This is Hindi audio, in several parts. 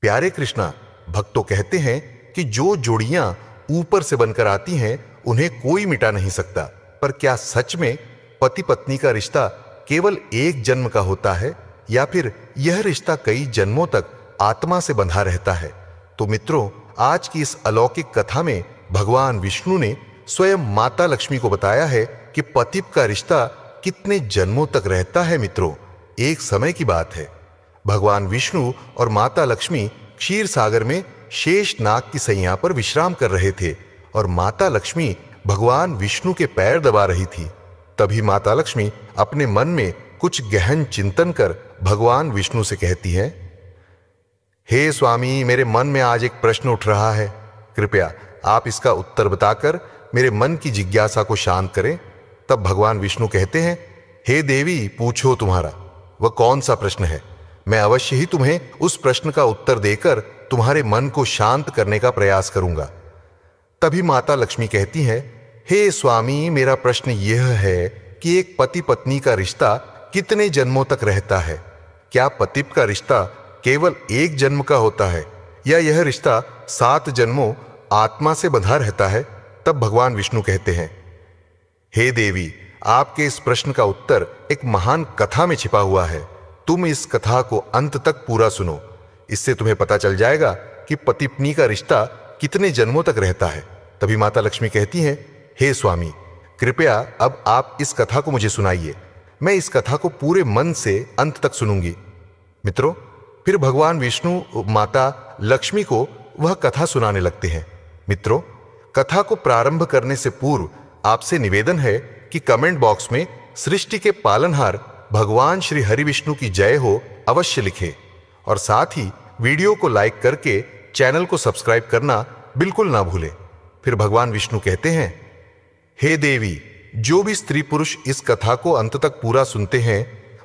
प्यारे कृष्णा, भक्त तो कहते हैं कि जो जोड़ियां ऊपर से बनकर आती हैं उन्हें कोई मिटा नहीं सकता, पर क्या सच में पति पत्नी का रिश्ता केवल एक जन्म का होता है या फिर यह रिश्ता कई जन्मों तक आत्मा से बंधा रहता है? तो मित्रों, आज की इस अलौकिक कथा में भगवान विष्णु ने स्वयं माता लक्ष्मी को बताया है कि पति का रिश्ता कितने जन्मों तक रहता है। मित्रों, एक समय की बात है, भगवान विष्णु और माता लक्ष्मी क्षीर सागर में शेष नाग की सैया पर विश्राम कर रहे थे और माता लक्ष्मी भगवान विष्णु के पैर दबा रही थी। तभी माता लक्ष्मी अपने मन में कुछ गहन चिंतन कर भगवान विष्णु से कहती है, हे स्वामी, मेरे मन में आज एक प्रश्न उठ रहा है, कृपया आप इसका उत्तर बताकर मेरे मन की जिज्ञासा को शांत करें। तब भगवान विष्णु कहते हैं, हे देवी, पूछो तुम्हारा वह कौन सा प्रश्न है। मैं अवश्य ही तुम्हें उस प्रश्न का उत्तर देकर तुम्हारे मन को शांत करने का प्रयास करूंगा। तभी माता लक्ष्मी कहती है, हे स्वामी, मेरा प्रश्न यह है कि एक पति पत्नी का रिश्ता कितने जन्मों तक रहता है? क्या पति का रिश्ता केवल एक जन्म का होता है या यह रिश्ता 7 जन्मों आत्मा से बंधा रहता है? तब भगवान विष्णु कहते हैं, हे देवी, आपके इस प्रश्न का उत्तर एक महान कथा में छिपा हुआ है। तुम इस कथा को अंत तक पूरा सुनो, इससे तुम्हें पता चल जाएगा कि पति पत्नी का रिश्ता कितने जन्मों तक रहता है। तभी माता लक्ष्मी कहती हैं, हे स्वामी, कृपया अब आप इस कथा को मुझे सुनाइए। मैं इस कथा को पूरे मन से अंत तक सुनूंगी। मित्रों, फिर भगवान विष्णु माता लक्ष्मी को वह कथा सुनाने लगते हैं। मित्रों, कथा को प्रारंभ करने से पूर्व आपसे निवेदन है कि कमेंट बॉक्स में सृष्टि के पालनहार भगवान श्री हरि विष्णु की जय हो अवश्य लिखें और साथ ही वीडियो को लाइक करके चैनल को सब्सक्राइब करना बिल्कुल ना भूलें। फिर भगवान विष्णु कहते हैं, हे देवी, जो भी स्त्री पुरुष इस कथा को अंत तक पूरा सुनते हैं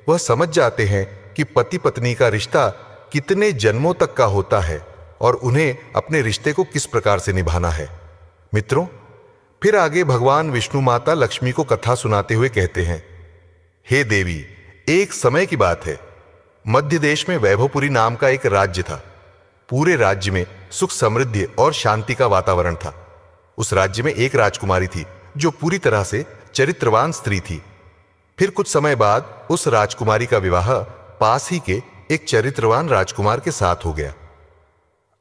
वह समझ जाते हैं कि पति पत्नी का रिश्ता कितने जन्मों तक का होता है और उन्हें अपने रिश्ते को किस प्रकार से निभाना है। मित्रों, फिर आगे भगवान विष्णु माता लक्ष्मी को कथा सुनाते हुए कहते हैं, हे देवी, एक समय की बात है, मध्य देश में वैभवपुरी नाम का एक राज्य था। पूरे राज्य में सुख समृद्धि और शांति का वातावरण था। उस राज्य में एक राजकुमारी थी जो पूरी तरह से चरित्रवान स्त्री थी। फिर कुछ समय बाद उस राजकुमारी का विवाह पास ही के एक चरित्रवान राजकुमार के साथ हो गया।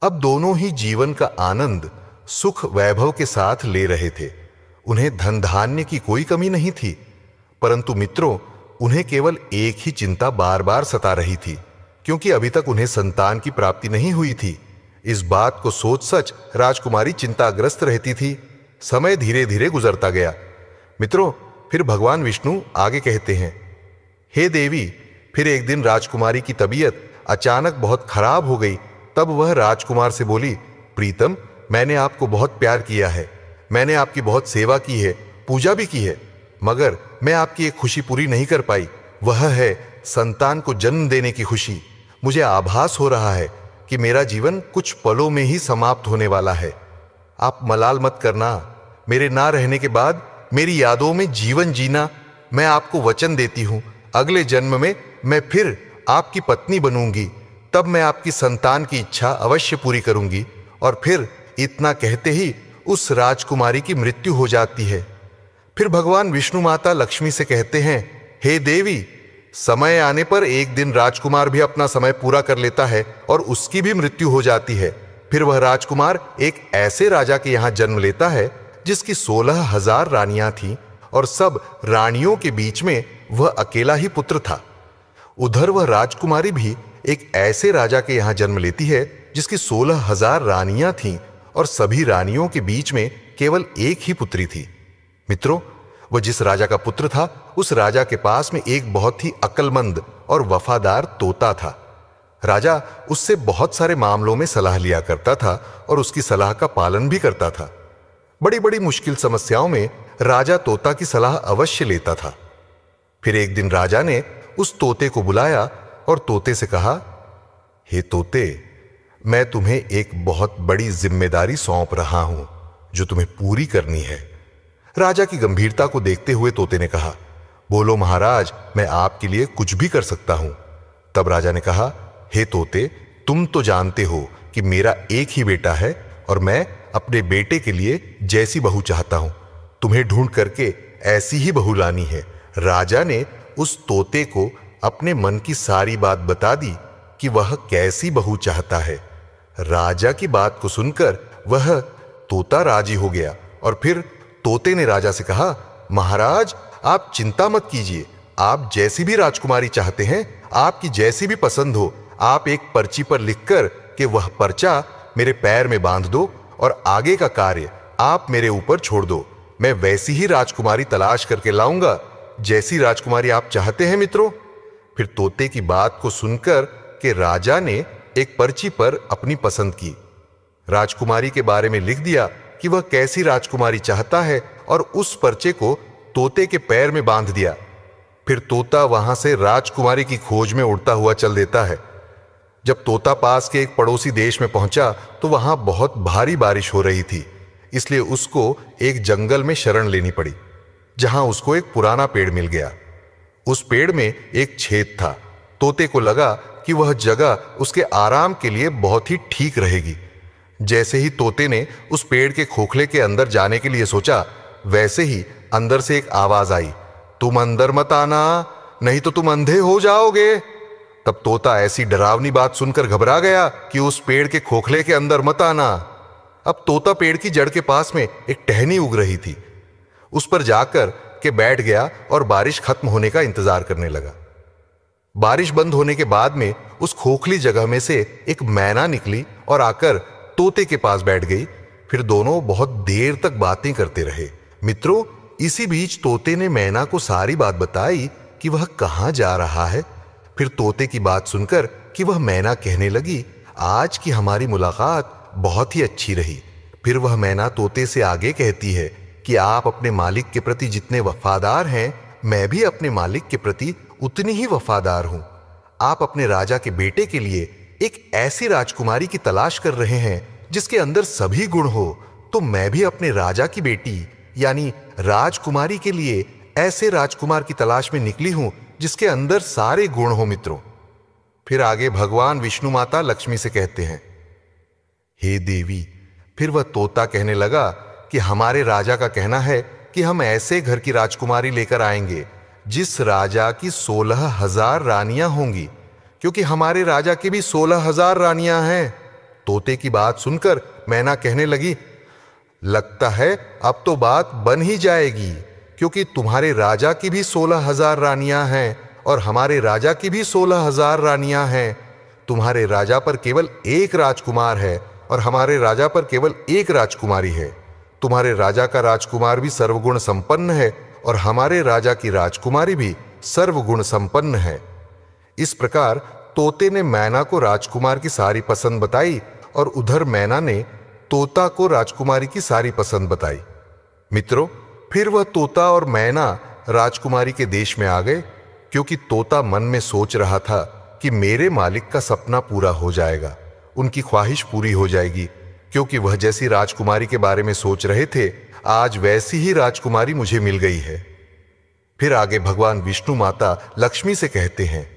अब दोनों ही जीवन का आनंद सुख वैभव के साथ ले रहे थे। उन्हें धन धान्य की कोई कमी नहीं थी, परंतु मित्रों, उन्हें केवल एक ही चिंता बार बार सता रही थी, क्योंकि अभी तक उन्हें संतान की प्राप्ति नहीं हुई थी। इस बात को सोच सच राजकुमारी चिंताग्रस्त रहती थी। समय धीरे धीरे गुजरता गया। मित्रों, फिर भगवान विष्णु आगे कहते हैं, हे देवी, फिर एक दिन राजकुमारी की तबीयत अचानक बहुत खराब हो गई। तब वह राजकुमार से बोली, प्रीतम, मैंने आपको बहुत प्यार किया है, मैंने आपकी बहुत सेवा की है, पूजा भी की है, मगर मैं आपकी एक खुशी पूरी नहीं कर पाई। वह है संतान को जन्म देने की खुशी। मुझे आभास हो रहा है कि मेरा जीवन कुछ पलों में ही समाप्त होने वाला है। आप मलाल मत करना। मेरे ना रहने के बाद मेरी यादों में जीवन जीना। मैं आपको वचन देती हूं, अगले जन्म में मैं फिर आपकी पत्नी बनूंगी। तब मैं आपकी संतान की इच्छा अवश्य पूरी करूंगी। और फिर इतना कहते ही उस राजकुमारी की मृत्यु हो जाती है। फिर भगवान विष्णु माता लक्ष्मी से कहते हैं, हे देवी, समय आने पर एक दिन राजकुमार भी अपना समय पूरा कर लेता है और उसकी भी मृत्यु हो जाती है। फिर वह राजकुमार एक ऐसे राजा के यहां जन्म लेता है जिसकी 16,000 रानियां थीं और सब रानियों के बीच में वह अकेला ही पुत्र था। उधर वह राजकुमारी भी एक ऐसे राजा के यहां जन्म लेती है जिसकी 16,000 रानियां थीं और सभी रानियों के बीच में केवल एक ही पुत्री थी। मित्रों, वह जिस राजा का पुत्र था, उस राजा के पास में एक बहुत ही अक्लमंद और वफादार तोता था। राजा उससे बहुत सारे मामलों में सलाह लिया करता था और उसकी सलाह का पालन भी करता था। बड़ी बड़ी मुश्किल समस्याओं में राजा तोता की सलाह अवश्य लेता था। फिर एक दिन राजा ने उस तोते को बुलाया और तोते से कहा, हे तोते, मैं तुम्हें एक बहुत बड़ी जिम्मेदारी सौंप रहा हूं जो तुम्हें पूरी करनी है। राजा की गंभीरता को देखते हुए तोते ने कहा, बोलो महाराज, मैं आपके लिए कुछ भी कर सकता हूं। तब राजा ने कहा, हे तोते, तुम तो जानते हो कि मेरा एक ही बेटा है और मैं अपने बेटे के लिए जैसी बहू चाहता हूं। तुम्हें ढूंढ करके ऐसी ही बहू लानी है। राजा ने उस तोते को अपने मन की सारी बात बता दी कि वह कैसी बहू चाहता है। राजा की बात को सुनकर वह तोता राजी हो गया और फिर तोते ने राजा से कहा, महाराज आप चिंता मत कीजिए, आप जैसी भी राजकुमारी चाहते हैं, आपकी जैसी भी पसंद हो, आप एक पर्ची पर लिखकर कि वह पर्चा मेरे पैर में बांध दो और आगे का कार्य आप मेरे ऊपर छोड़ दो। मैं वैसी ही राजकुमारी तलाश करके लाऊंगा जैसी राजकुमारी आप चाहते हैं मित्रों। फिर तोते की बात को सुनकर कि राजा ने एक पर्ची पर अपनी पसंद की राजकुमारी के बारे में लिख दिया कि वह कैसी राजकुमारी चाहता है और उस पर्चे को तोते के पैर में बांध दिया। फिर तोता वहां से राजकुमारी की खोज में उड़ता हुआ चल देता है। जब तोता पास के एक पड़ोसी देश में पहुंचा तो वहां बहुत भारी बारिश हो रही थी, इसलिए उसको एक जंगल में शरण लेनी पड़ी, जहां उसको एक पुराना पेड़ मिल गया। उस पेड़ में एक छेद था। तोते को लगा कि वह जगह उसके आराम के लिए बहुत ही ठीक रहेगी। जैसे ही तोते ने उस पेड़ के खोखले के अंदर जाने के लिए सोचा, वैसे ही अंदर से एक आवाज आई, तुम अंदर मत आना, नहीं तो तुम अंधे हो जाओगे। तब तोता ऐसी डरावनी बात सुनकर घबरा गया कि उस पेड़ के खोखले के अंदर मत आना। अब तोता पेड़ की जड़ के पास में एक टहनी उग रही थी, उस पर जाकर के बैठ गया और बारिश खत्म होने का इंतजार करने लगा। बारिश बंद होने के बाद में उस खोखली जगह में से एक मैना निकली और आकर तोते के पास बैठ गई। फिर दोनों बहुत देर तक बातें करते रहे। मित्रों, इसी बीच तोते ने मैना को सारी बात बताई कि वह कहां जा रहा है। फिर तोते की बात सुनकर कि वह मैना कहने लगी, आज की हमारी मुलाकात बहुत ही अच्छी रही। फिर वह मैना तोते से आगे कहती है कि आप अपने मालिक के प्रति जितने वफादार हैं, मैं भी अपने मालिक के प्रति उतनी ही वफादार हूं। आप अपने राजा के बेटे के लिए एक ऐसी राजकुमारी की तलाश कर रहे हैं जिसके अंदर सभी गुण हो, तो मैं भी अपने राजा की बेटी यानी राजकुमारी के लिए ऐसे राजकुमार की तलाश में निकली हूं जिसके अंदर सारे गुण हो मित्रों। फिर आगे भगवान विष्णु माता लक्ष्मी से कहते हैं, हे देवी। फिर वह तोता कहने लगा कि हमारे राजा का कहना है कि हम ऐसे घर की राजकुमारी लेकर आएंगे जिस राजा की 16,000 रानियां होंगी, क्योंकि हमारे राजा की भी 16,000 रानियां हैं। तोते की बात सुनकर मैना कहने लगी, लगता है अब तो बात बन ही जाएगी, क्योंकि तुम्हारे राजा की भी 16,000 रानियां हैं और हमारे राजा की भी 16,000 रानियां हैं। तुम्हारे राजा पर केवल एक राजकुमार है और हमारे राजा पर केवल एक राजकुमारी है। तुम्हारे राजा का राजकुमार भी सर्वगुण संपन्न है और हमारे राजा की राजकुमारी भी सर्वगुण संपन्न है। इस प्रकार तोते ने मैना को राजकुमार की सारी पसंद बताई और उधर मैना ने तोता को राजकुमारी की सारी पसंद बताई। मित्रों, फिर वह तोता और मैना राजकुमारी के देश में आ गए, क्योंकि तोता मन में सोच रहा था कि मेरे मालिक का सपना पूरा हो जाएगा, उनकी ख्वाहिश पूरी हो जाएगी, क्योंकि वह जैसी राजकुमारी के बारे में सोच रहे थे, आज वैसी ही राजकुमारी मुझे मिल गई है। फिर आगे भगवान विष्णु माता लक्ष्मी से कहते हैं,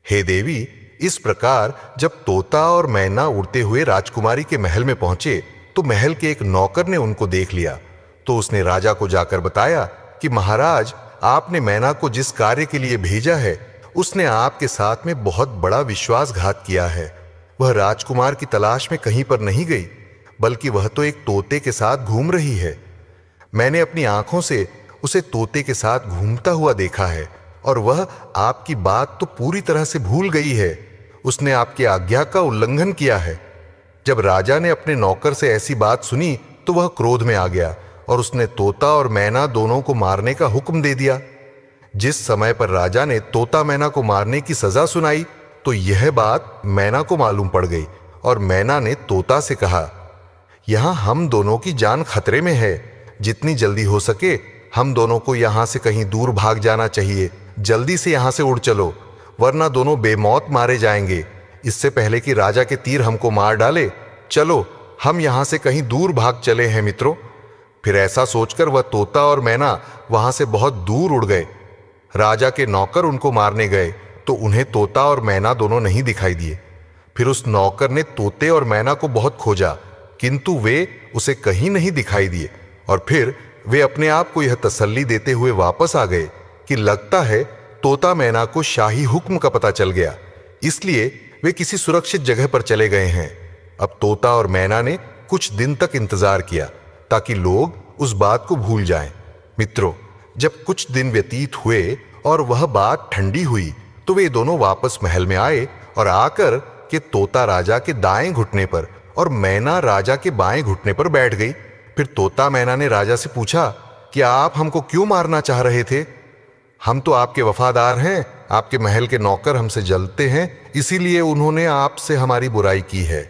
हे देवी। इस प्रकार जब तोता और मैना उड़ते हुए राजकुमारी के महल में पहुंचे तो महल के एक नौकर ने उनको देख लिया। तो उसने राजा को जाकर बताया कि महाराज, आपने मैना को जिस कार्य के लिए भेजा है उसने आपके साथ में बहुत बड़ा विश्वासघात किया है। वह राजकुमार की तलाश में कहीं पर नहीं गई, बल्कि वह तो एक तोते के साथ घूम रही है। मैंने अपनी आंखों से उसे तोते के साथ घूमता हुआ देखा है और वह आपकी बात तो पूरी तरह से भूल गई है। उसने आपकी आज्ञा का उल्लंघन किया है। जब राजा ने अपने नौकर से ऐसी बात सुनी तो वह क्रोध में आ गया और उसने तोता और मैना दोनों को मारने का हुक्म दे दिया। जिस समय पर राजा ने तोता मैना को मारने की सजा सुनाई तो यह बात मैना को मालूम पड़ गई और मैना ने तोता से कहा, यहां हम दोनों की जान खतरे में है। जितनी जल्दी हो सके हम दोनों को यहां से कहीं दूर भाग जाना चाहिए। जल्दी से यहां से उड़ चलो, वरना दोनों बेमौत मारे जाएंगे। इससे पहले कि राजा के तीर हमको मार डाले, चलो हम यहां से कहीं दूर भाग चले हैं मित्रों। फिर ऐसा सोचकर वह तोता और मैना वहां से बहुत दूर उड़ गए। राजा के नौकर उनको मारने गए तो उन्हें तोता और मैना दोनों नहीं दिखाई दिए। फिर उस नौकर ने तोते और मैना को बहुत खोजा, किंतु वे उसे कहीं नहीं दिखाई दिए। और फिर वे अपने आप को यह तसल्ली देते हुए वापस आ गए कि लगता है तोता मैना को शाही हुक्म का पता चल गया, इसलिए वे किसी सुरक्षित जगह पर चले गए हैं। अब तोता और मैना ने कुछ दिन तक इंतजार किया ताकि लोग उस बात को भूल जाएं। मित्रों, जब कुछ दिन व्यतीत हुए और वह बात ठंडी हुई तो वे दोनों वापस महल में आए और आकर के तोता राजा के दाएं घुटने पर और मैना राजा के बाएं घुटने पर बैठ गई। फिर तोता मैना ने राजा से पूछा कि आप हमको क्यों मारना चाह रहे थे? हम तो आपके वफादार हैं, आपके महल के नौकर हमसे जलते हैं, इसीलिए उन्होंने आपसे हमारी बुराई की है।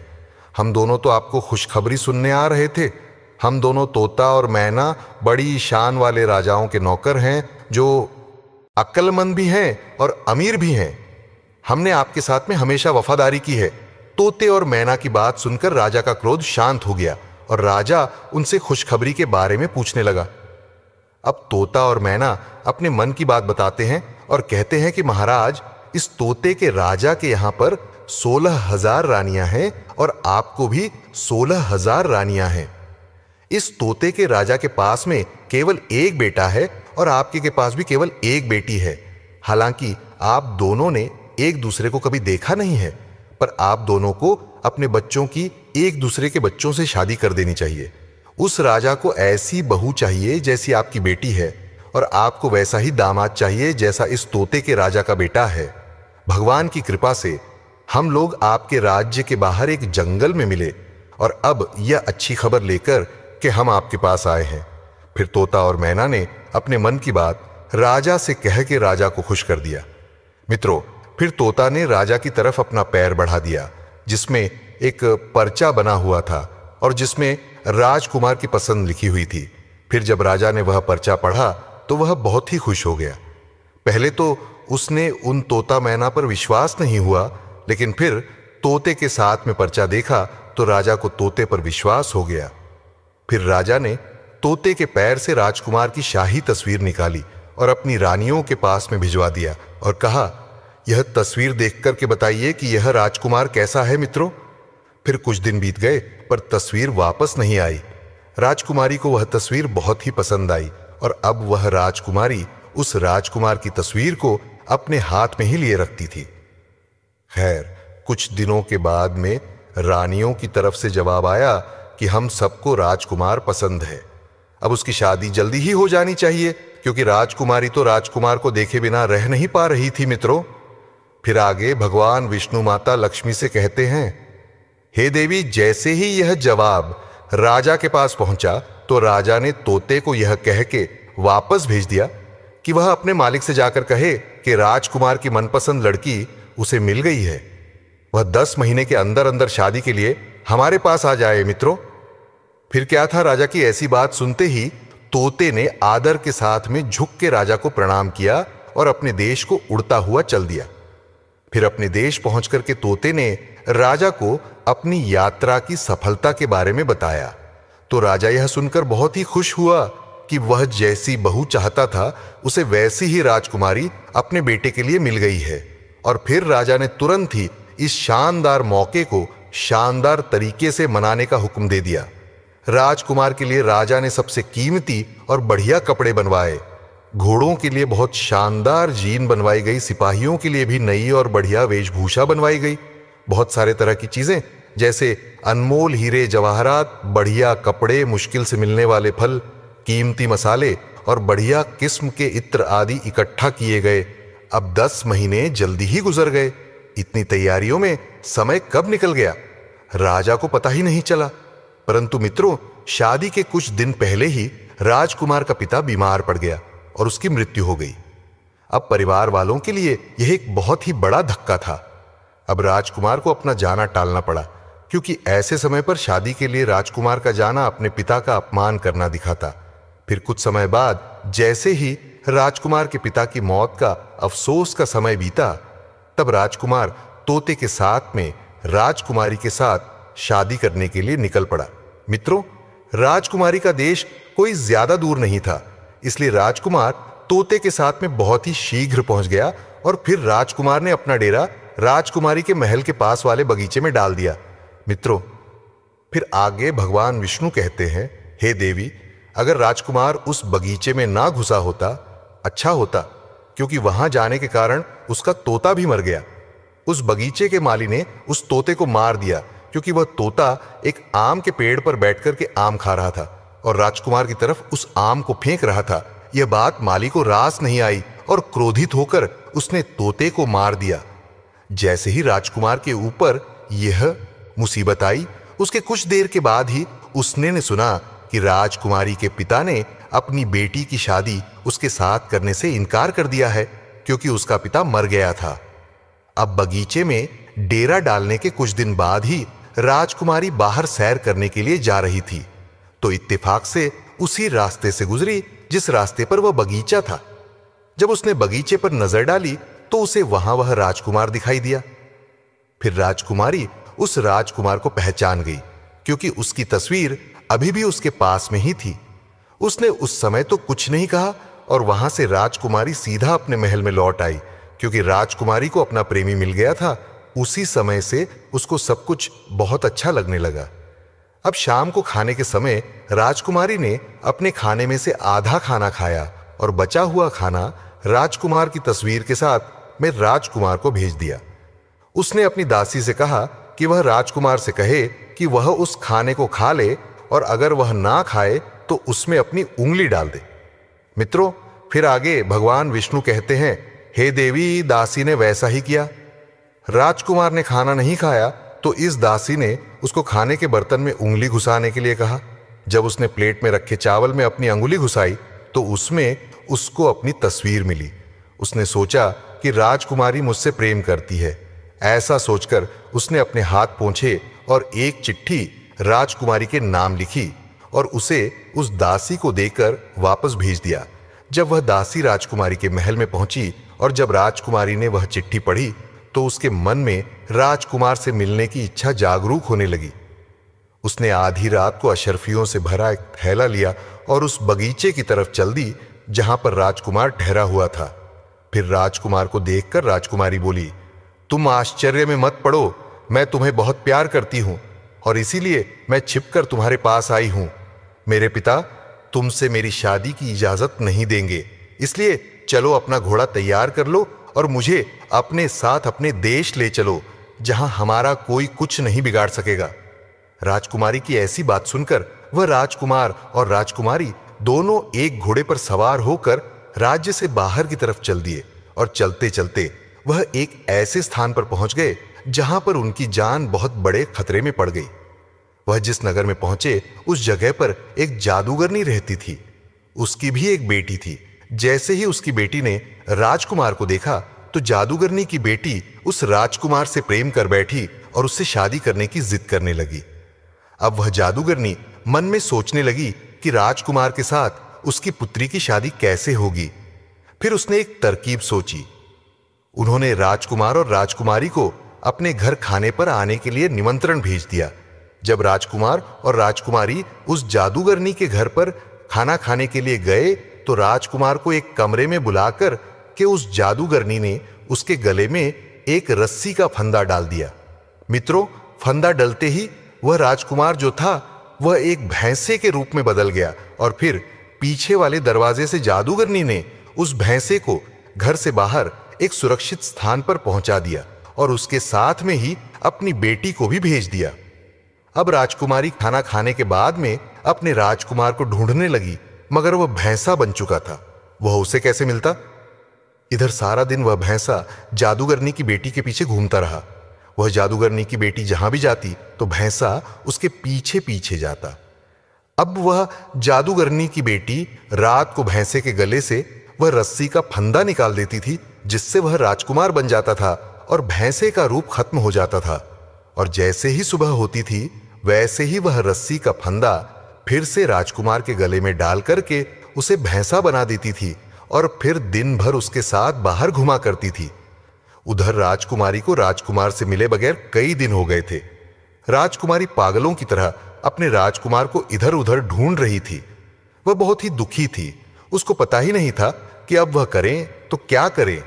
हम दोनों तो आपको खुशखबरी सुनने आ रहे थे। हम दोनों तोता और मैना बड़ी शान वाले राजाओं के नौकर हैं, जो अक्लमंद भी हैं और अमीर भी हैं। हमने आपके साथ में हमेशा वफादारी की है। तोते और मैना की बात सुनकर राजा का क्रोध शांत हो गया और राजा उनसे खुशखबरी के बारे में पूछने लगा। अब तोता और मैना अपने मन की बात बताते हैं और कहते हैं कि महाराज, इस तोते के राजा के यहां पर 16,000 रानियां हैं और आपको भी 16,000 रानियां हैं। इस तोते के राजा के पास में केवल एक बेटा है और आपके के पास भी केवल एक बेटी है। हालांकि आप दोनों ने एक दूसरे को कभी देखा नहीं है, पर आप दोनों को अपने बच्चों की एक दूसरे के बच्चों से शादी कर देनी चाहिए। उस राजा को ऐसी बहू चाहिए जैसी आपकी बेटी है, और आपको वैसा ही दामाद चाहिए जैसा इस तोते के राजा का बेटा है। भगवान की कृपा से हम लोग आपके राज्य के बाहर एक जंगल में मिले और अब यह अच्छी खबर लेकर कि हम आपके पास आए हैं। फिर तोता और मैना ने अपने मन की बात राजा से कह के राजा को खुश कर दिया। मित्रों, फिर तोता ने राजा की तरफ अपना पैर बढ़ा दिया, जिसमें एक पर्चा बना हुआ था और जिसमें राजकुमार की पसंद लिखी हुई थी। फिर जब राजा ने वह पर्चा पढ़ा तो वह बहुत ही खुश हो गया। पहले तो उसने उन तोता मैना पर विश्वास नहीं हुआ, लेकिन फिर तोते के साथ में पर्चा देखा तो राजा को तोते पर विश्वास हो गया। फिर राजा ने तोते के पैर से राजकुमार की शाही तस्वीर निकाली और अपनी रानियों के पास में भिजवा दिया और कहा, यह तस्वीर देखकर के बताइए कि यह राजकुमार कैसा है मित्रों। फिर कुछ दिन बीत गए पर तस्वीर वापस नहीं आई। राजकुमारी को वह तस्वीर बहुत ही पसंद आई और अब वह राजकुमारी उस राजकुमार की तस्वीर को अपने हाथ में ही लिए रखती थी। खैर, कुछ दिनों के बाद में रानियों की तरफ से जवाब आया कि हम सबको राजकुमार पसंद है। अब उसकी शादी जल्दी ही हो जानी चाहिए, क्योंकि राजकुमारी तो राजकुमार को देखे बिना रह नहीं पा रही थी मित्रों। फिर आगे भगवान विष्णु माता लक्ष्मी से कहते हैं, हे देवी, जैसे ही यह जवाब राजा के पास पहुंचा तो राजा ने तोते को यह कह के वापस भेज दिया कि वह अपने मालिक से जाकर कहे कि राजकुमार की मनपसंद लड़की उसे मिल गई है। वह 10 महीने के अंदर अंदर शादी के लिए हमारे पास आ जाए मित्रों। फिर क्या था, राजा की ऐसी बात सुनते ही तोते ने आदर के साथ में झुक के राजा को प्रणाम किया और अपने देश को उड़ता हुआ चल दिया। फिर अपने देश पहुंचकर के तोते ने राजा को अपनी यात्रा की सफलता के बारे में बताया। तो राजा यह सुनकर बहुत ही खुश हुआ कि वह जैसी बहू चाहता था उसे वैसी ही राजकुमारी अपने बेटे के लिए मिल गई है। और फिर राजा ने तुरंत ही इस शानदार मौके को शानदार तरीके से मनाने का हुक्म दे दिया। राजकुमार के लिए राजा ने सबसे कीमती और बढ़िया कपड़े बनवाए, घोड़ों के लिए बहुत शानदार जीन बनवाई गई, सिपाहियों के लिए भी नई और बढ़िया वेशभूषा बनवाई गई। बहुत सारे तरह की चीजें जैसे अनमोल हीरे जवाहरात, बढ़िया कपड़े, मुश्किल से मिलने वाले फल, कीमती मसाले और बढ़िया किस्म के इत्र आदि इकट्ठा किए गए। अब 10 महीने जल्दी ही गुजर गए। इतनी तैयारियों में समय कब निकल गया राजा को पता ही नहीं चला। परंतु मित्रों, शादी के कुछ दिन पहले ही राजकुमार का पिता बीमार पड़ गया और उसकी मृत्यु हो गई। अब परिवार वालों के लिए यह एक बहुत ही बड़ा धक्का था। अब राजकुमार को अपना जाना टालना पड़ा, क्योंकि ऐसे समय पर शादी के लिए राजकुमार का जाना अपने पिता का अपमान करना दिखाता। फिर कुछ समय बाद जैसे ही राजकुमार के पिता की मौत का अफसोस का समय बीता, तब राजकुमार तोते के साथ में राजकुमारी के साथ शादी करने के लिए निकल पड़ा। मित्रों, राजकुमारी का देश कोई ज्यादा दूर नहीं था, इसलिए राजकुमार तोते के साथ में बहुत ही शीघ्र पहुंच गया और फिर राजकुमार ने अपना डेरा राजकुमारी के महल के पास वाले बगीचे में डाल दिया। मित्रों, फिर आगे भगवान विष्णु कहते हैं, हे देवी, अगर राजकुमार उस बगीचे में ना घुसा होता अच्छा होता, क्योंकि वहां जाने के कारण उसका तोता भी मर गया। उस बगीचे के माली ने उस तोते को मार दिया, क्योंकि वह तोता एक आम के पेड़ पर बैठकर के आम खा रहा था और राजकुमार की तरफ उस आम को फेंक रहा था। यह बात माली को रास नहीं आई और क्रोधित होकर उसने तोते को मार दिया। जैसे ही राजकुमार के ऊपर यह मुसीबत आई, उसके कुछ देर के बाद ही उसने ने सुना कि राजकुमारी के पिता ने अपनी बेटी की शादी उसके साथ करने से इनकार कर दिया है, क्योंकि उसका पिता मर गया था। अब बगीचे में डेरा डालने के कुछ दिन बाद ही राजकुमारी बाहर सैर करने के लिए जा रही थी, तो इत्तेफाक से उसी रास्ते से गुजरी जिस रास्ते पर वह बगीचा था। जब उसने बगीचे पर नजर डाली तो उसे वहां वह राजकुमार दिखाई दिया। फिर राजकुमारी उस राजकुमार को पहचान गई, क्योंकि उसकी तस्वीर अभी भी उसके पास में ही थी। उसने उस समय तो कुछ नहीं कहा और वहां से राजकुमारी सीधा अपने महल में लौट आई, क्योंकि राजकुमारी को अपना प्रेमी मिल गया था। उसी समय से उसको सब कुछ बहुत अच्छा लगने लगा। अब शाम को खाने के समय राजकुमारी ने अपने खाने में से आधा खाना खाया और बचा हुआ खाना राजकुमार की तस्वीर के साथ में राजकुमार को भेज दिया। उसने अपनी दासी से कहा कि वह राजकुमार से कहे कि वह उस खाने को खा ले, और अगर वह ना खाए तो उसमें अपनी उंगली डाल दे। मित्रों, फिर आगे भगवान विष्णु कहते हैं, हे देवी, दासी ने वैसा ही किया। राजकुमार ने खाना नहीं खाया तो इस दासी ने उसको खाने के बर्तन में उंगली घुसाने के लिए कहा। जब उसने प्लेट में रखे चावल में अपनी अंगुली घुसाई तो उसमें उसको अपनी तस्वीर मिली। उसने सोचा कि राजकुमारी मुझसे प्रेम करती है। ऐसा सोचकर उसने अपने हाथ पोंछे और एक चिट्ठी राजकुमारी के नाम लिखी और उसे उस दासी को देकर वापस भेज दिया। जब वह दासी राजकुमारी के महल में पहुंची और जब राजकुमारी ने वह चिट्ठी पढ़ी तो उसके मन में राजकुमार से मिलने की इच्छा जागरूक होने लगी। उसने आधी रात को अशर्फियों से भरा एक थैला लिया और उस बगीचे की तरफ चल दी जहां पर राजकुमार ठहरा हुआ था। फिर राजकुमार को देखकर राजकुमारी बोली, तुम आश्चर्य में मत पड़ो, मैं तुम्हें बहुत प्यार करती हूं और इसीलिए मैं छिपकर तुम्हारे पास आई हूं। मेरे पिता तुमसे मेरी शादी की इजाजत नहीं देंगे, इसलिए चलो अपना घोड़ा तैयार कर लो और मुझे अपने साथ अपने देश ले चलो, जहां हमारा कोई कुछ नहीं बिगाड़ सकेगा। राजकुमारी की ऐसी बात सुनकर वह राजकुमार और राजकुमारी दोनों एक घोड़े पर सवार होकर राज्य से बाहर की तरफ चल दिए और चलते चलते वह एक ऐसे स्थान पर पहुंच गए जहां पर उनकी जान बहुत बड़े खतरे में पड़ गई। वह जिस नगर में पहुंचे उस जगह पर एक जादूगरनी रहती थी। उसकी भी एक बेटी थी। जैसे ही उसकी बेटी ने राजकुमार को देखा तो जादूगरनी की बेटी उस राजकुमार से प्रेम कर बैठी और उससे शादी करने की जिद करने लगी। अब वह जादूगरनी मन में सोचने लगी कि राजकुमार के साथ उसकी पुत्री की शादी कैसे होगी। फिर उसने एक तरकीब सोची। उन्होंने राजकुमार और राजकुमारी को अपने घर खाने पर आने के लिए निमंत्रण भेज दिया। जब राजकुमार और राजकुमारी उस जादूगरनी के घर पर खाना खाने के लिए गए तो राजकुमार को एक कमरे में बुलाकर के उस जादूगरनी ने उसके गले में एक रस्सी का फंदा डाल दिया। मित्रों, फंदा डलते ही वह राजकुमार जो था वह एक भैंसे के रूप में बदल गया और फिर पीछे वाले दरवाजे से जादूगरनी ने उस भैंसे को घर से बाहर एक सुरक्षित स्थान पर पहुंचा दिया और उसके साथ में ही अपनी बेटी को भी भेज दिया। अब राजकुमारी खाना खाने के बाद में अपने राजकुमार को ढूंढने लगी, मगर वह भैंसा बन चुका था। वह उसे कैसे मिलता? इधर सारा दिन वह भैंसा जादूगरनी की बेटी के पीछे घूमता रहा। वह जादूगरनी की बेटी जहां भी जाती तो भैंसा उसके पीछे पीछे जाता। अब वह जादूगरनी की बेटी रात को भैंसे के गले से वह रस्सी का फंदा निकाल देती थी, जिससे वह राजकुमार बन जाता था और भैंसे का रूप खत्म हो जाता था। और जैसे ही सुबह होती थी वैसे ही वह रस्सी का फंदा फिर से राजकुमार के गले में डाल करके उसे भैंसा बना देती थी और फिर दिन भर उसके साथ बाहर घुमा करती थी। उधर राजकुमारी को राजकुमार से मिले बगैर कई दिन हो गए थे। राजकुमारी पागलों की तरह अपने राजकुमार को इधर उधर ढूंढ रही थी। वह बहुत ही दुखी थी। उसको पता ही नहीं था कि अब वह करें तो क्या करें।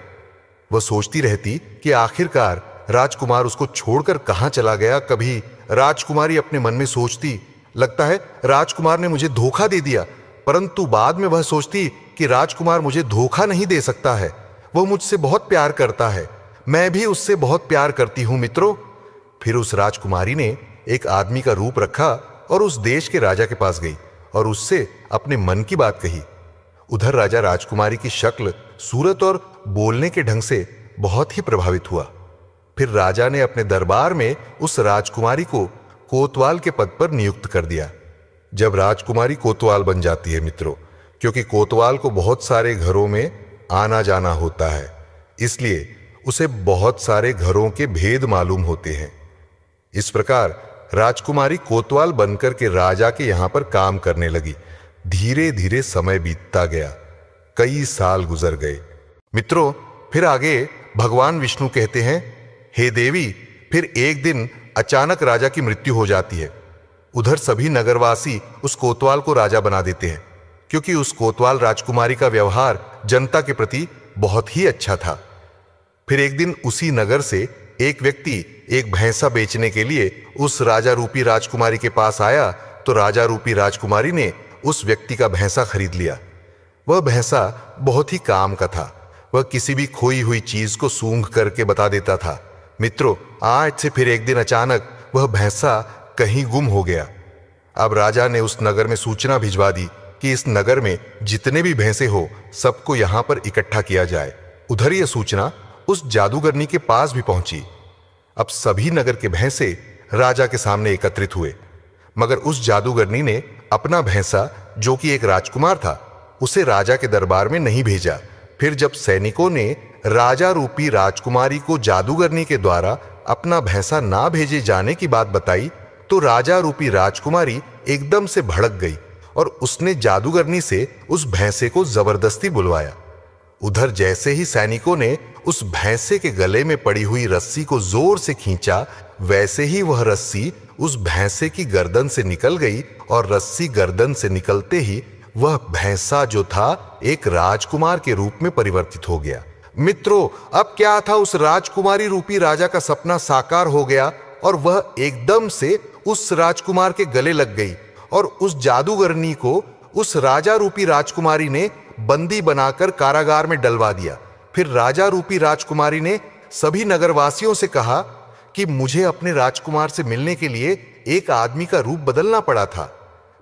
वह सोचती रहती कि आखिरकार राजकुमार उसको छोड़कर कहां चला गया। कभी राजकुमारी अपने मन में सोचती, लगता है राजकुमार ने मुझे धोखा दे दिया, परंतु बाद में वह सोचती कि राजकुमार मुझे धोखा नहीं दे सकता है, वह मुझसे बहुत प्यार करता है, मैं भी उससे बहुत प्यार करती हूं मित्रों। फिर उस राजकुमारी ने एक आदमी का रूप रखा और उस देश के राजा के पास गई और उससे अपने मन की बात कही। उधर राजा राजकुमारी की शक्ल, सूरत और बोलने के ढंग से बहुत ही प्रभावित हुआ। फिर राजा ने अपने दरबार में उस राजकुमारी को कोतवाल के पद पर नियुक्त कर दिया। जब राजकुमारी कोतवाल बन जाती है मित्रों, क्योंकि कोतवाल को बहुत सारे घरों में आना जाना होता है, इसलिए उसे बहुत सारे घरों के भेद मालूम होते हैं। इस प्रकार राजकुमारी कोतवाल बनकर के राजा के यहां पर काम करने लगी। धीरे धीरे समय बीतता गया, कई साल गुजर गए। मित्रों, फिर आगे भगवान विष्णु कहते हैं, हे देवी, फिर एक दिन अचानक राजा की मृत्यु हो जाती है। उधर सभी नगरवासी उस कोतवाल को राजा बना देते हैं, क्योंकि उस कोतवाल राजकुमारी का व्यवहार जनता के प्रति बहुत ही अच्छा था। फिर एक दिन उसी नगर से एक व्यक्ति एक भैंसा बेचने के लिए उस राजा रूपी राजकुमारी के पास आया, तो राजा रूपी राजकुमारी ने उस व्यक्ति का भैंसा खरीद लिया। वह भैंसा बहुत ही काम का था, वह किसी भी खोई हुई चीज को सूंघ करके बता देता था। मित्रों, आज से फिर एक दिन अचानक वह भैंसा कहीं गुम हो गया। अब राजा ने उस नगर में सूचना भिजवा दी कि इस नगर में जितने भी भैंसे हो सबको यहां पर इकट्ठा किया जाए। उधर यह सूचना उस जादूगरनी के पास भी पहुंची। अब सभी नगर के भैंसे राजा के सामने एकत्रित हुए, मगर उस जादूगरनी ने अपना भैंसा, जो कि एक राजकुमार था, उसे राजा के दरबार में नहीं भेजा। फिर जब सैनिकों ने राजा रूपी राजकुमारी को जादूगरनी के द्वारा अपना भैंसा ना भेजे जाने की बात बताई, तो राजा रूपी राजकुमारी एकदम से भड़क गई और उसने जादूगरनी से उस भैंसे को जबरदस्ती बुलवाया। उधर जैसे ही सैनिकों ने उस भैंसे के गले में पड़ी हुई रस्सी को जोर से खींचा, वैसे ही वह रस्सी उस भैंसे की गर्दन से निकल गई और रस्सी गर्दन से निकलते ही वह भैंसा जो था एक राजकुमार के रूप में परिवर्तित हो गया। मित्रों, अब क्या था, उस राजकुमारी रूपी राजा का सपना साकार हो गया और वह एकदम से उस राजकुमार के गले लग गई और उस जादूगरनी को उस राजा रूपी राजकुमारी ने बंदी बनाकर कारागार में डलवा दिया। फिर राजा रूपी राजकुमारी ने सभी नगरवासियों से कहा कि मुझे अपने राजकुमार से मिलने के लिए एक आदमी का रूप बदलना पड़ा था।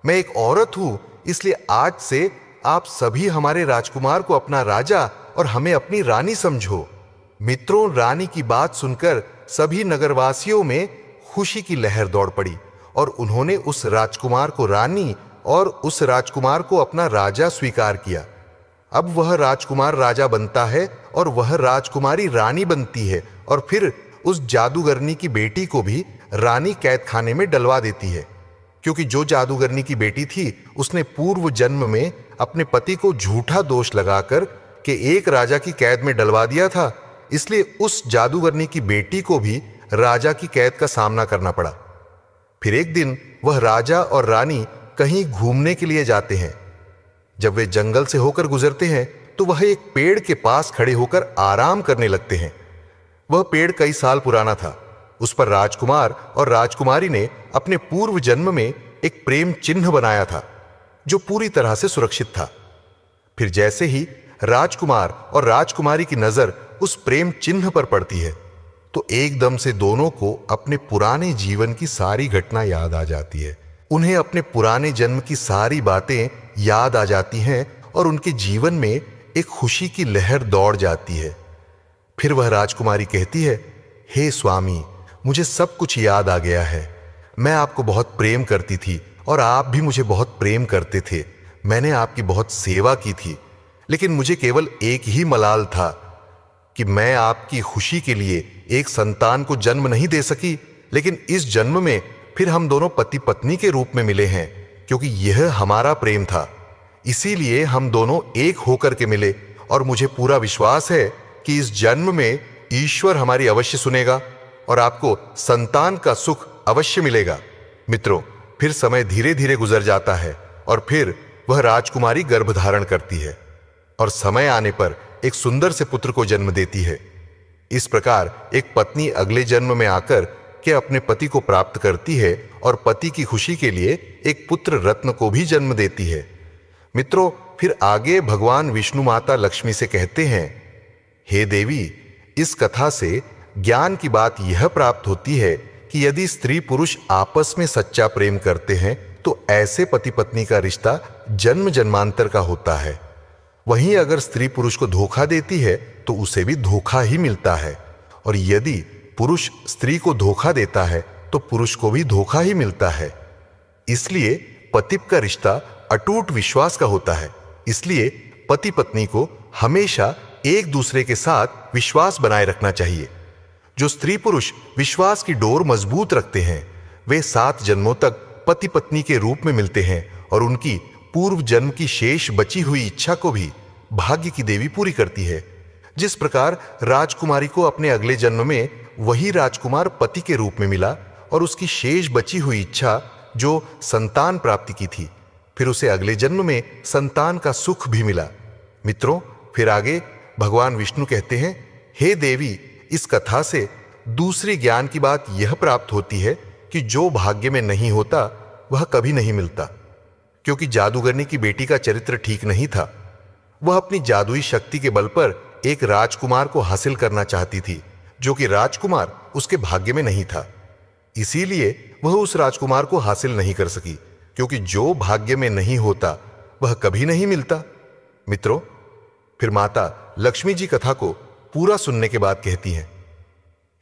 मैं एक औरत हूं, इसलिए आज से आप सभी हमारे राजकुमार को अपना राजा और हमें अपनी रानी समझो। मित्रों, रानी की बात सुनकर सभी नगरवासियों में खुशी की लहर दौड़ पड़ी और उन्होंने उस राजकुमार को रानी और उस राजकुमार को अपना राजा स्वीकार किया। अब वह राजकुमार राजा बनता है और वह राजकुमारी रानी बनती है और फिर उस जादूगरनी की बेटी को भी रानी कैद खाने में डलवा देती है, क्योंकि जो जादूगरनी की बेटी थी उसने पूर्व जन्म में अपने पति को झूठा दोष लगाकर के एक राजा की कैद में डलवा दिया था, इसलिए उस जादूगरनी की बेटी को भी राजा की कैद का सामना करना पड़ा। फिर एक दिन वह राजा और रानी कहीं घूमने के लिए जाते हैं। जब वे जंगल से होकर गुजरते हैं तो वह एक पेड़ के पास खड़े होकर आराम करने लगते हैं। वह पेड़ कई साल पुराना था। उस पर राजकुमार और राजकुमारी ने अपने पूर्व जन्म में एक प्रेम चिन्ह बनाया था, जो पूरी तरह से सुरक्षित था। फिर जैसे ही राजकुमार और राजकुमारी की नजर उस प्रेम चिन्ह पर पड़ती है, तो एकदम से दोनों को अपने पुराने जीवन की सारी घटना याद आ जाती है। उन्हें अपने पुराने जन्म की सारी बातें याद आ जाती हैं और उनके जीवन में एक खुशी की लहर दौड़ जाती है। फिर वह राजकुमारी कहती है, हे स्वामी, मुझे सब कुछ याद आ गया है। मैं आपको बहुत प्रेम करती थी और आप भी मुझे बहुत प्रेम करते थे। मैंने आपकी बहुत सेवा की थी, लेकिन मुझे केवल एक ही मलाल था कि मैं आपकी खुशी के लिए एक संतान को जन्म नहीं दे सकी। लेकिन इस जन्म में फिर हम दोनों पति पत्नी के रूप में मिले हैं, क्योंकि यह हमारा प्रेम था। इसीलिए हम दोनों एक होकर के मिले और मुझे पूरा विश्वास है कि इस जन्म में ईश्वर हमारी अवश्य सुनेगा और आपको संतान का सुख अवश्य मिलेगा। मित्रों, फिर समय धीरे धीरे गुजर जाता है और फिर वह राजकुमारी गर्भ धारण करती है और समय आने पर एक सुंदर से पुत्र को जन्म देती है। इस प्रकार एक पत्नी अगले जन्म में आकर के अपने पति को प्राप्त करती है और पति की खुशी के लिए एक पुत्र रत्न को भी जन्म देती है। मित्रों, फिर आगे भगवान विष्णु माता लक्ष्मी से कहते हैं, हे देवी, इस कथा से ज्ञान की बात यह प्राप्त होती है कि यदि स्त्री पुरुष आपस में सच्चा प्रेम करते हैं तो ऐसे पति पत्नी का रिश्ता जन्म जन्मांतर का होता है। वहीं अगर स्त्री पुरुष को धोखा देती है तो उसे भी धोखा ही मिलता है, और यदि पुरुष स्त्री को धोखा देता है तो पुरुष को भी धोखा ही मिलता है। इसलिए पतिप का रिश्ता अटूट विश्वास का होता है। इसलिए पति पत्नी को हमेशा एक दूसरे के साथ विश्वास बनाए रखना चाहिए। जो स्त्री पुरुष विश्वास की डोर मजबूत रखते हैं वे 7 जन्मों तक पति पत्नी के रूप में मिलते हैं और उनकी पूर्व जन्म की शेष बची हुई इच्छा को भी भाग्य की देवी पूरी करती है। जिस प्रकार राजकुमारी को अपने अगले जन्म में वही राजकुमार पति के रूप में मिला और उसकी शेष बची हुई इच्छा जो संतान प्राप्ति की थी, फिर उसे अगले जन्म में संतान का सुख भी मिला। मित्रों, फिर आगे भगवान विष्णु कहते हैं, हे देवी, इस कथा से दूसरी ज्ञान की बात यह प्राप्त होती है कि जो भाग्य में नहीं होता वह कभी नहीं मिलता। क्योंकि जादूगरनी की बेटी का चरित्र ठीक नहीं था। वह अपनी जादुई शक्ति के बल पर एक राजकुमार को हासिल करना चाहती थी, जो कि राजकुमार उसके भाग्य में नहीं था। इसीलिए वह उस राजकुमार को हासिल नहीं कर सकी, क्योंकि जो भाग्य में नहीं होता वह कभी नहीं मिलता। मित्रों, फिर माता लक्ष्मी जी कथा को पूरा सुनने के बाद कहती हैं,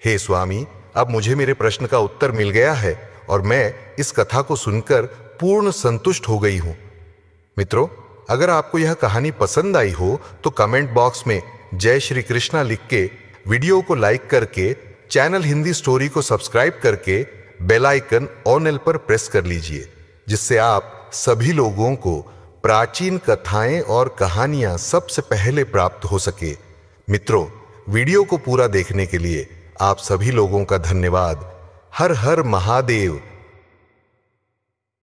हे स्वामी, अब मुझे मेरे प्रश्न का उत्तर मिल गया है और मैं इस कथा को सुनकर पूर्ण संतुष्ट हो गई हूं। मित्रों, अगर आपको यह कहानी पसंद आई हो तो कमेंट बॉक्स में जय श्री कृष्णा लिख के, वीडियो को लाइक करके, चैनल हिंदी स्टोरी को सब्सक्राइब करके बेल आइकन ऑल पर प्रेस कर लीजिए, जिससे आप सभी लोगों को प्राचीन कथाएं और कहानियां सबसे पहले प्राप्त हो सके। मित्रों, वीडियो को पूरा देखने के लिए आप सभी लोगों का धन्यवाद। हर हर महादेव।